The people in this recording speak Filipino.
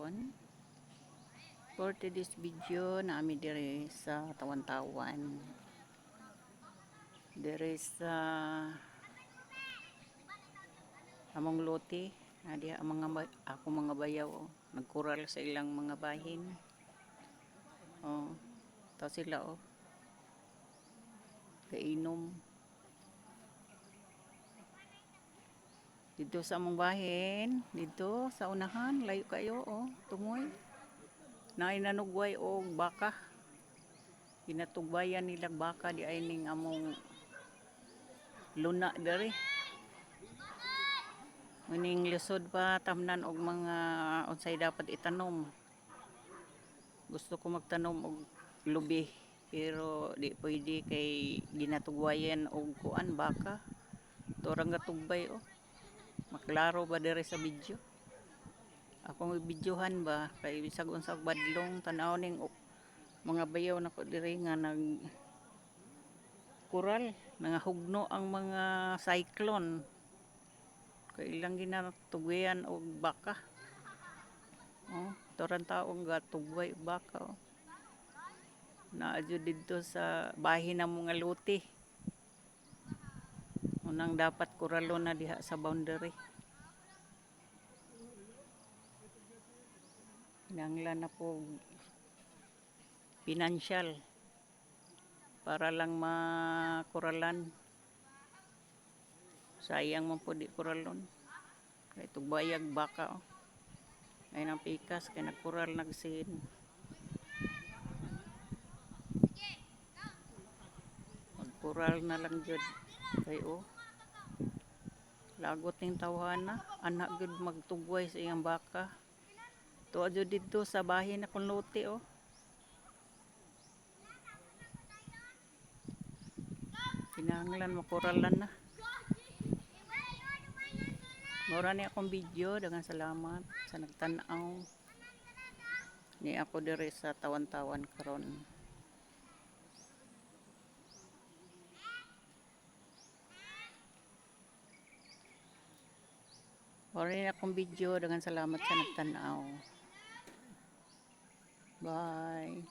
karon for today's video naami dire sa Tawan-Tawan, dire sa among lote. Adi ang ako mga bayaw, nagkural sa ilang mga bahin. Ta sila kainom dito sa among bahin, dito sa unahan, layo kayo tungoy. Naay nanugway og baka. Ginatugbayan nila baka di ay ning among luna dere. Muning lisod pa tamnan og mga unsay dapat itanom. Gusto ko magtanom og lubi pero di pwede kay ginatugwayan og kuan baka. Turang gatugbay maklaro ba dire sa video? Akong ibidyohan ba kay bisag unsa badlong tan-aw ning mga bayaw nako dire nga nag kural, nangahugno ang mga cyclone. Kay ilang ginatugwayan og baka. Turang taong gatugway og baka. Naadyo dito sa bahin ng mga lote. Unang dapat kuralon na diha sa boundary. Nanglan na po financial para lang makuralan. Sayang man po di kuralon. Kay tugbayag baka ay nang pikas kay nagkural nagsin. Magkural na lang jud kay lagot ning tawhana, anak gud magtugway sa iyang baka. Tuwa jud dito sa bahin akong lote kinahanglan makuralan na. Mura ni akong video, daghang salamat sa nagtan-aw ni ako dire sa Tawan-Tawan karon. Mura ni akong video, daghang salamat sa nagtan-aw. Bye.